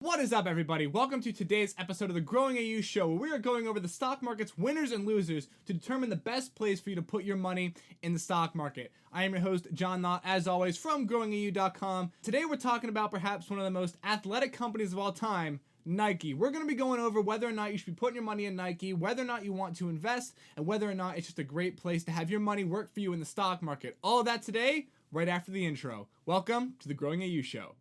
What is up, everybody? Welcome to today's episode of the GrowingAU show, where we are going over the stock market's winners and losers to determine the best place for you to put your money in the stock market. I am your host, John Knott, as always, from GrowingAU.com. Today we're talking about perhaps one of the most athletic companies of all time, Nike. We're going to be going over whether or not you should be putting your money in Nike, whether or not you want to invest, and whether or not it's just a great place to have your money work for you in the stock market. All of that today, right after the intro. Welcome to the GrowingAU show.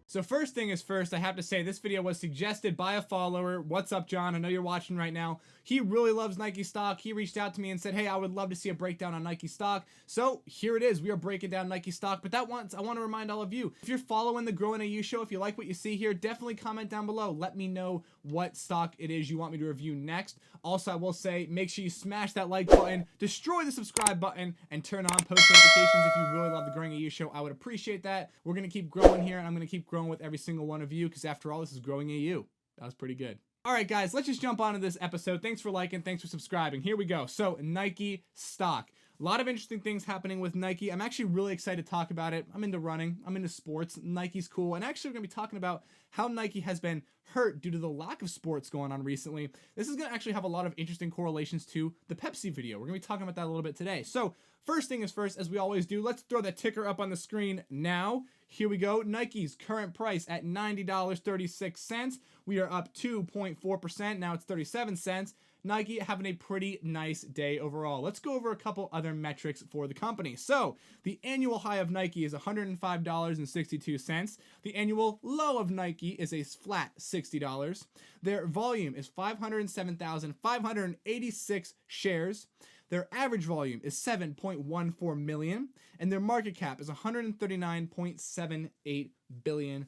So first thing is first, I have to say this video was suggested by a follower. What's up, John? I know you're watching right now. He really loves Nike stock. He reached out to me and said, hey, I would love to see a breakdown on Nike stock. So here it is. We are breaking down Nike stock. But I want to remind all of you, if you're following the GrowingAU show, if you like what you see here, definitely comment down below. Let me know what stock it is you want me to review next. Also, I will say, make sure you smash that like button, destroy the subscribe button, and turn on post notifications if you really love the GrowingAU show. I would appreciate that. We're going to keep growing here, and I'm going to keep growing with every single one of you, because after all, this is GrowingAU. That was pretty good. All right, guys, let's just jump onto this episode. Thanks for liking. Thanks for subscribing. Here we go. So, Nike stock. A lot of interesting things happening with Nike. I'm actually really excited to talk about it. I'm into running. I'm into sports. Nike's cool. And actually, we're going to be talking about how Nike has been hurt due to the lack of sports going on recently. This is going to actually have a lot of interesting correlations to the Pepsi video. We're going to be talking about that a little bit today. So, first thing is first, as we always do, let's throw that ticker up on the screen now. Here we go. Nike's current price at $90.36. We are up 2.4%. Now it's 37 cents. Nike having a pretty nice day overall. Let's go over a couple other metrics for the company. So, the annual high of Nike is $105.62. The annual low of Nike is a flat $60. Their volume is 507,586 shares. Their average volume is 7.14 million, and their market cap is $139.78 billion.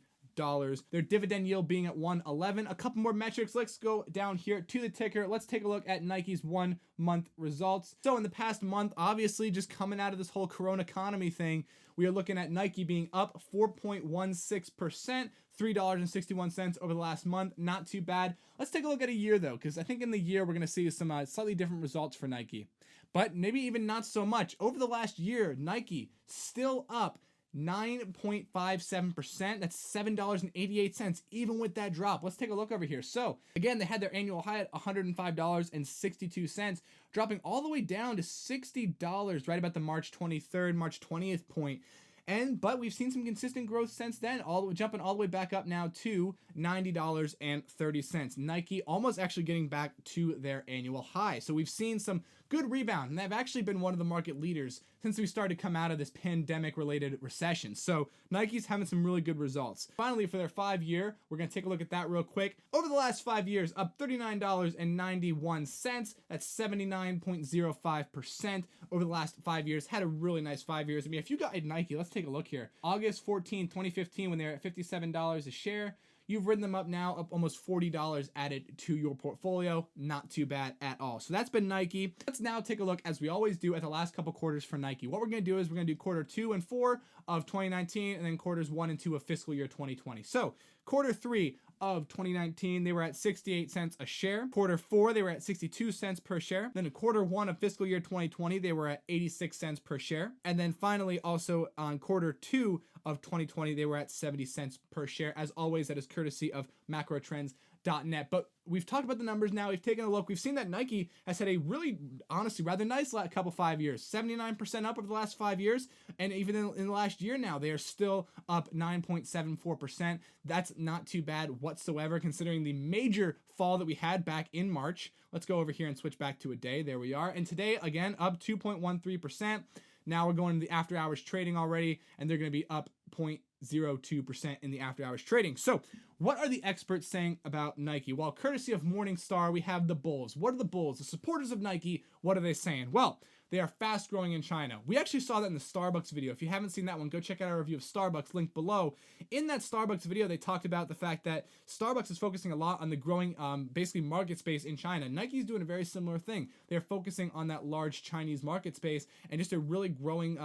Their dividend yield being at 111. A couple more metrics. Let's go down here to the ticker. Let's take a look at Nike's 1 month results. So in the past month, obviously just coming out of this whole Corona economy thing, we are looking at Nike being up 4.16%, $3.61 over the last month. Not too bad. Let's take a look at a year though, because I think in the year we're going to see some slightly different results for Nike, but maybe even not so much. Over the last year, Nike still up 9.57%. That's $7.88, even with that drop. Let's take a look over here. So again, they had their annual high at $105.62, dropping all the way down to $60 right about the March 23rd, March 20th point. But we've seen some consistent growth since then, jumping all the way back up now to $90.30. Nike almost actually getting back to their annual high. So we've seen some good rebound, and they've actually been one of the market leaders since we started to come out of this pandemic-related recession. So Nike's having some really good results. Finally, for their 5-year, we're going to take a look at that real quick. Over the last 5 years, up $39.91. That's 79.05% over the last 5 years. Had a really nice 5 years. I mean, if you got a Nike, let's take a look here. August 14, 2015, when they're at $57 a share. You've ridden them up now, up almost $40 added to your portfolio. Not too bad at all. So that's been Nike. Let's now take a look, as we always do, at the last couple quarters for Nike. What we're going to do is we're going to do quarter 2 and 4 of 2019, and then quarters 1 and 2 of fiscal year 2020. So quarter 3 of 2019, they were at 68 cents a share. Quarter 4, they were at 62 cents per share. Then in quarter 1 of fiscal year 2020, they were at 86 cents per share. And then finally, also on quarter 2 of 2020, they were at 70 cents per share. As always, that is courtesy of macrotrends.net. But we've talked about the numbers now. We've taken a look. We've seen that Nike has had a really, honestly, rather nice couple 5 years. 79% up over the last 5 years. And even in the last year now, they are still up 9.74%. That's not too bad whatsoever, considering the major fall that we had back in March. Let's go over here and switch back to a day. There we are. And today, again, up 2.13%. Now we're going to the after hours trading already, and they're going to be up 0.02% in the after hours trading. So what are the experts saying about Nike? Well, courtesy of Morningstar, we have the bulls. What are the bulls? The supporters of Nike, what are they saying? Well, they are fast growing in China. We actually saw that in the Starbucks video. If you haven't seen that one, go check out our review of Starbucks, linked below. In that Starbucks video, they talked about the fact that Starbucks is focusing a lot on the growing, basically market space in China. Nike's doing a very similar thing. They're focusing on that large Chinese market space and just a really growing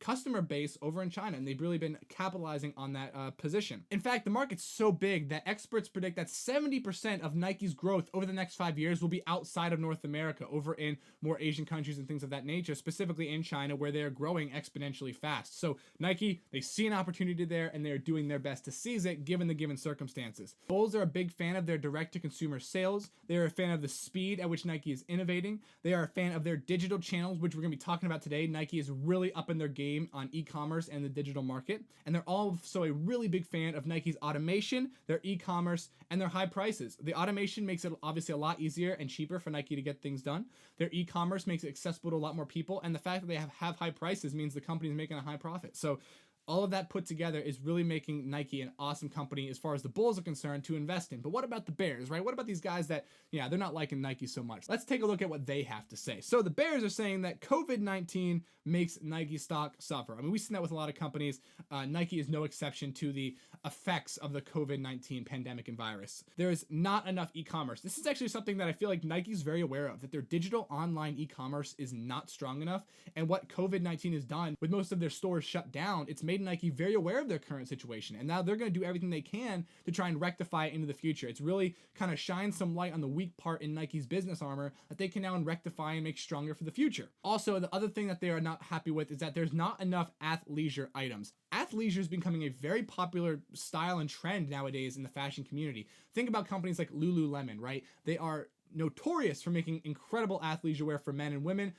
customer base over in China, and they've really been capitalizing on that position. In fact, the market's so big that experts predict that 70% of Nike's growth over the next 5 years will be outside of North America, over in more Asian countries and things of that nature, specifically in China, where they're growing exponentially fast. So Nike, they see an opportunity there, and they're doing their best to seize it given the given circumstances. Bulls are a big fan of their direct-to-consumer sales. They're a fan of the speed at which Nike is innovating. They are a fan of their digital channels, which we're going to be talking about today. Nike is really up in their game on e-commerce and the digital market. And they're also a really big fan of Nike's automation, their e-commerce, and their high prices. The automation makes it obviously a lot easier and cheaper for Nike to get things done. Their e-commerce makes it accessible to a lot more people. And the fact that they have high prices means the company is making a high profit. So all of that put together is really making Nike an awesome company as far as the Bulls are concerned to invest in. But what about the Bears, right? What about these guys that, yeah, they're not liking Nike so much? Let's take a look at what they have to say. So the Bears are saying that COVID-19 makes Nike stock suffer. I mean, we've seen that with a lot of companies. Nike is no exception to the effects of the COVID-19 pandemic and virus. There is not enough e-commerce. This is actually something that I feel like Nike's very aware of, that their digital online e-commerce is not strong enough. And what COVID-19 has done with most of their stores shut down, it's made Nike very aware of their current situation, and now they're going to do everything they can to try and rectify it into the future. It's really kind of shines some light on the weak part in Nike's business armor that they can now rectify and make stronger for the future. Also, the other thing that they are not happy with is that there's not enough athleisure items. Athleisure is becoming a very popular style and trend nowadays in the fashion community. Think about companies like Lululemon, right? They are notorious for making incredible athleisure wear for men and women.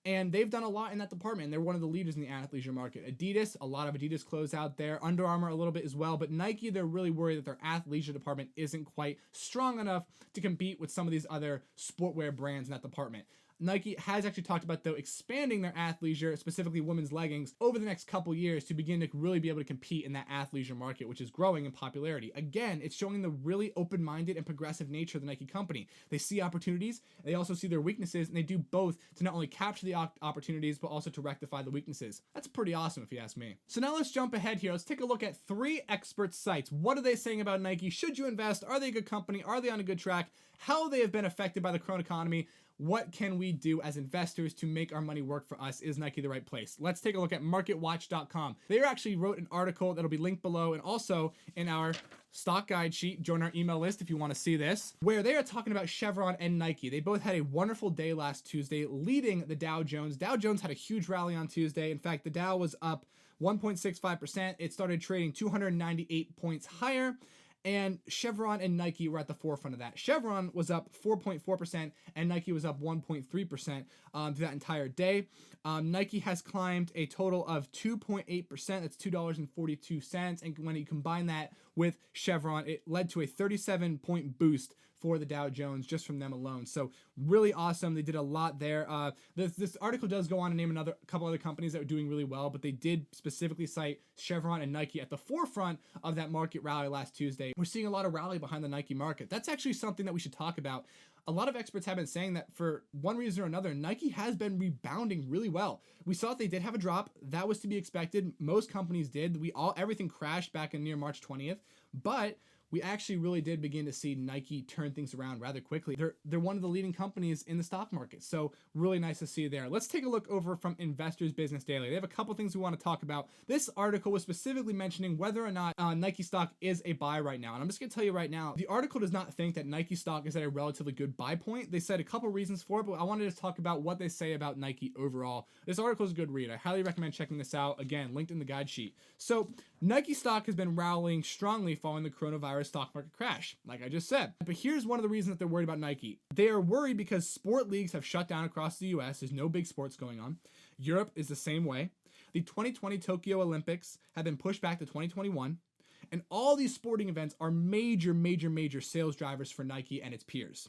And they've done a lot in that department. They're one of the leaders in the athleisure market. Adidas, a lot of Adidas clothes out there. Under Armour a little bit as well. But Nike, they're really worried that their athleisure department isn't quite strong enough to compete with some of these other sportwear brands in that department. Nike has actually talked about, though, expanding their athleisure, specifically women's leggings, over the next couple years to begin to really be able to compete in that athleisure market, which is growing in popularity. Again, it's showing the really open-minded and progressive nature of the Nike company. They see opportunities, they also see their weaknesses, and they do both to not only capture the opportunities, but also to rectify the weaknesses. That's pretty awesome, if you ask me. So now let's jump ahead here. Let's take a look at 3 expert sites. What are they saying about Nike? Should you invest? Are they a good company? Are they on a good track? How they have been affected by the current economy? What can we do as investors to make our money work for us? Is Nike the right place? Let's take a look at marketwatch.com. They actually wrote an article that'll be linked below, and also in our stock guide sheet. Join our email list if you want to see this, where they are talking about Chevron and Nike. They both had a wonderful day last Tuesday, leading the Dow Jones. Dow Jones had a huge rally on Tuesday. In fact, the Dow was up 1.65%. It started trading 298 points higher. And Chevron and Nike were at the forefront of that. Chevron was up 4.4% and Nike was up 1.3% through that entire day. Nike has climbed a total of 2.8%. That's $2.42. And when you combine that with Chevron, it led to a 37-point boost for the Dow Jones just from them alone. So really awesome. They did a lot there. This article does go on to name a couple other companies that were doing really well, but they did specifically cite Chevron and Nike at the forefront of that market rally last Tuesday. We're seeing a lot of rally behind the Nike market. That's actually something that we should talk about. A lot of experts have been saying that for one reason or another, Nike has been rebounding really well. We saw that they did have a drop. That was to be expected. Most companies did. Everything crashed back in near March 20th, but we actually really did begin to see Nike turn things around rather quickly. They're one of the leading companies in the stock market, so really nice to see there. Let's take a look over from Investors Business Daily. They have a couple things we want to talk about. This article was specifically mentioning whether or not Nike stock is a buy right now, and I'm just going to tell you right now, the article does not think that Nike stock is at a relatively good buy point. They said a couple reasons for it, but I wanted to talk about what they say about Nike overall. This article is a good read. I highly recommend checking this out. Again, linked in the guide sheet. So Nike stock has been rallying strongly following the coronavirus stock market crash, like I just said. But here's one of the reasons that they're worried about Nike. They are worried because sport leagues have shut down across the US. There's no big sports going on. Europe is the same way. The 2020 Tokyo Olympics have been pushed back to 2021. And all these sporting events are major sales drivers for Nike and its peers.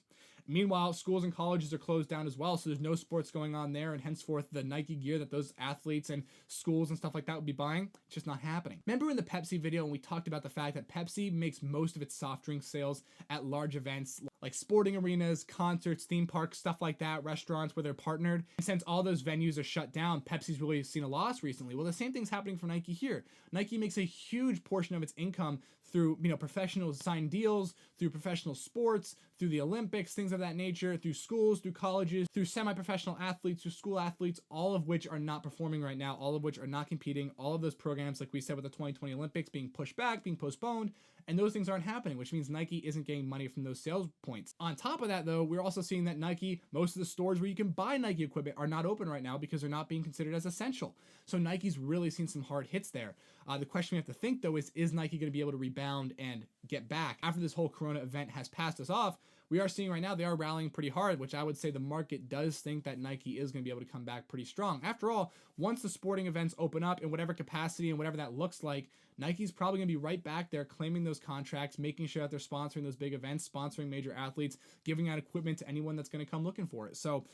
Meanwhile, schools and colleges are closed down as well, so there's no sports going on there, and henceforth the Nike gear that those athletes and schools and stuff like that would be buying, it's just not happening. Remember in the Pepsi video when we talked about the fact that Pepsi makes most of its soft drink sales at large events like sporting arenas, concerts, theme parks, stuff like that, restaurants where they're partnered. And since all those venues are shut down, Pepsi's really seen a loss recently. Well, the same thing's happening for Nike here. Nike makes a huge portion of its income through, professional signed deals, through professional sports, through the Olympics, things of that nature, through schools, through colleges, through semi-professional athletes, through school athletes, all of which are not performing right now, all of which are not competing, all of those programs, like we said with the 2020 Olympics, being pushed back, being postponed, and those things aren't happening, which means Nike isn't getting money from those sales points. On top of that, though, we're also seeing that Nike, most of the stores where you can buy Nike equipment are not open right now because they're not being considered as essential. So Nike's really seen some hard hits there. The question we have to think, though, is Nike going to be able to rebound and get back? After this whole Corona event has passed us off, we are seeing right now they are rallying pretty hard, which I would say the market does think that Nike is going to be able to come back pretty strong. After all, once the sporting events open up in whatever capacity and whatever that looks like, Nike's probably going to be right back there claiming those contracts, making sure that they're sponsoring those big events, sponsoring major athletes, giving out equipment to anyone that's going to come looking for it. So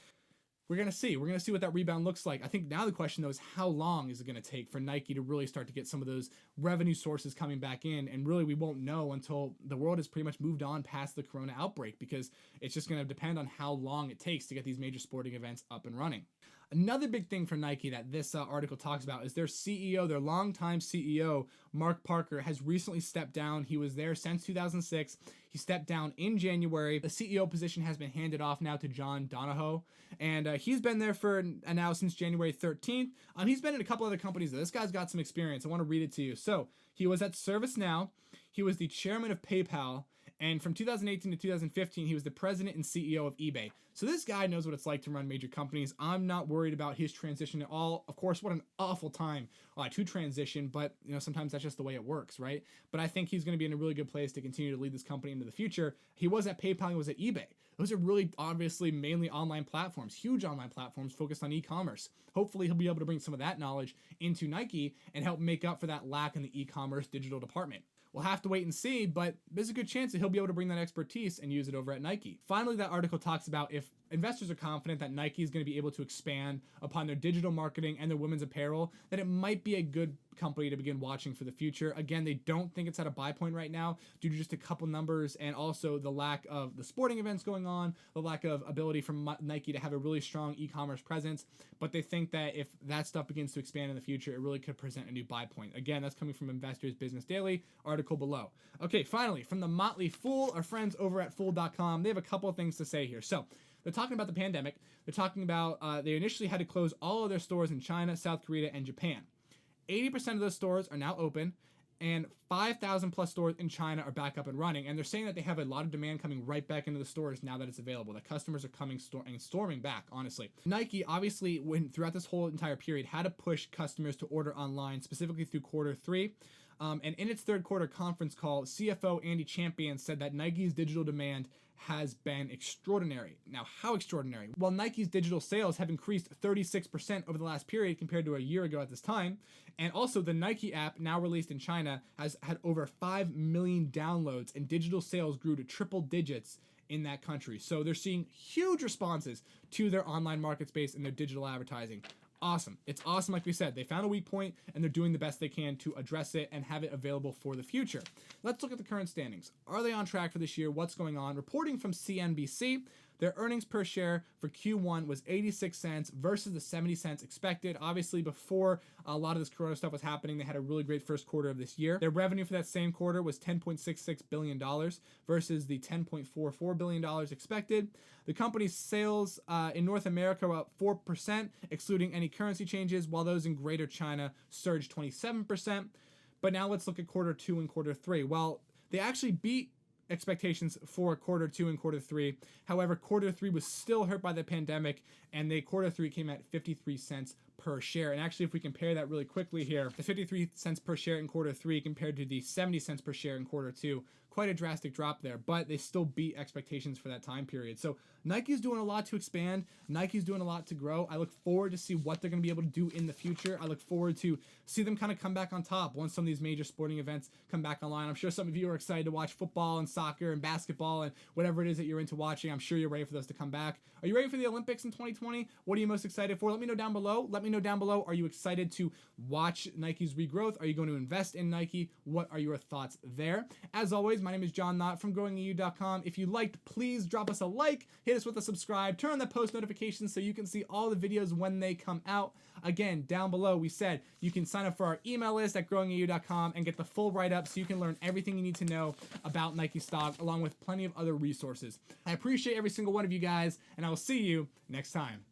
we're going to see. We're going to see what that rebound looks like. I think now the question, though, is how long is it going to take for Nike to really start to get some of those revenue sources coming back in? And really, we won't know until the world has pretty much moved on past the Corona outbreak, because it's just going to depend on how long it takes to get these major sporting events up and running. Another big thing for Nike that this article talks about is their CEO, their longtime CEO, Mark Parker, has recently stepped down. He was there since 2006. He stepped down in January. The CEO position has been handed off now to John Donahoe, and he's been there for now since January 13th. He's been in a couple other companies. This guy's got some experience. I want to read it to you. So he was at ServiceNow. He was the chairman of PayPal. And from 2018 to 2015, he was the president and CEO of eBay. So this guy knows what it's like to run major companies. I'm not worried about his transition at all. Of course, what an awful time to transition, but sometimes that's just the way it works, right? But I think he's going to be in a really good place to continue to lead this company into the future. He was at PayPal, he was at eBay. Those are really obviously mainly online platforms, huge online platforms focused on e-commerce. Hopefully he'll be able to bring some of that knowledge into Nike and help make up for that lack in the e-commerce digital department. We'll have to wait and see, but there's a good chance that he'll be able to bring that expertise and use it over at Nike. Finally, that article talks about if investors are confident that Nike is going to be able to expand upon their digital marketing and their women's apparel, that it might be a good company to begin watching for the future. Again, they don't think it's at a buy point right now due to just a couple numbers and also the lack of the sporting events going on, the lack of ability from Nike to have a really strong e-commerce presence. But they think that if that stuff begins to expand in the future, it really could present a new buy point. Again, that's coming from Investors Business Daily, article below. Okay, finally, from the Motley Fool, our friends over at Fool.com, they have a couple of things to say here. So they're talking about the pandemic. They're talking about they initially had to close all of their stores in China, South Korea, and Japan. 80% of those stores are now open, and 5,000 plus stores in China are back up and running. And they're saying that they have a lot of demand coming right back into the stores now that it's available. That customers are coming and storming back, honestly. Nike, obviously, throughout this whole entire period, had to push customers to order online, specifically through quarter three. And in its third quarter conference call, CFO Andy Champion said that Nike's digital demand has been extraordinary. Now, how extraordinary? Well, Nike's digital sales have increased 36% over the last period compared to a year ago at this time. And also, the Nike app, now released in China, has had over 5 million downloads, and digital sales grew to triple digits in that country. So they're seeing huge responses to their online market space and their digital advertising. Awesome. It's awesome, like we said. They found a weak point, and they're doing the best they can to address it and have it available for the future. Let's look at the current standings. Are they on track for this year? What's going on? Reporting from CNBC, their earnings per share for Q1 was 86 cents versus the 70 cents expected. Obviously, before a lot of this Corona stuff was happening, they had a really great first quarter of this year. Their revenue for that same quarter was $10.66 billion versus the $10.44 billion expected. The company's sales in North America were up 4%, excluding any currency changes, while those in Greater China surged 27%. But now let's look at quarter two and quarter three. Well, they actually beat expectations for quarter two and quarter three. However, quarter three was still hurt by the pandemic, and quarter three came at 53 cents per share. And actually, if we compare that really quickly here, the 53 cents per share in quarter three compared to the 70 cents per share in quarter two, quite a drastic drop there, but they still beat expectations for that time period. So Nike's doing a lot to expand. Nike's doing a lot to grow. I look forward to see what they're going to be able to do in the future. I look forward to see them kind of come back on top once some of these major sporting events come back online. I'm sure some of you are excited to watch football and soccer and basketball and whatever it is that you're into watching. I'm sure you're ready for those to come back. Are you ready for the Olympics in 2020? What are you most excited for? Let me know down below. Let me know down below. Are you excited to watch Nike's regrowth? Are you going to invest in Nike? What are your thoughts there? As always, my name is John Knott from GrowingAU.com. If you liked, please drop us a like, hit us with a subscribe, turn on the post notifications so you can see all the videos when they come out. Again, down below, we said you can sign up for our email list at GrowingAU.com and get the full write-up so you can learn everything you need to know about Nike stock, along with plenty of other resources. I appreciate every single one of you guys, and I will see you next time.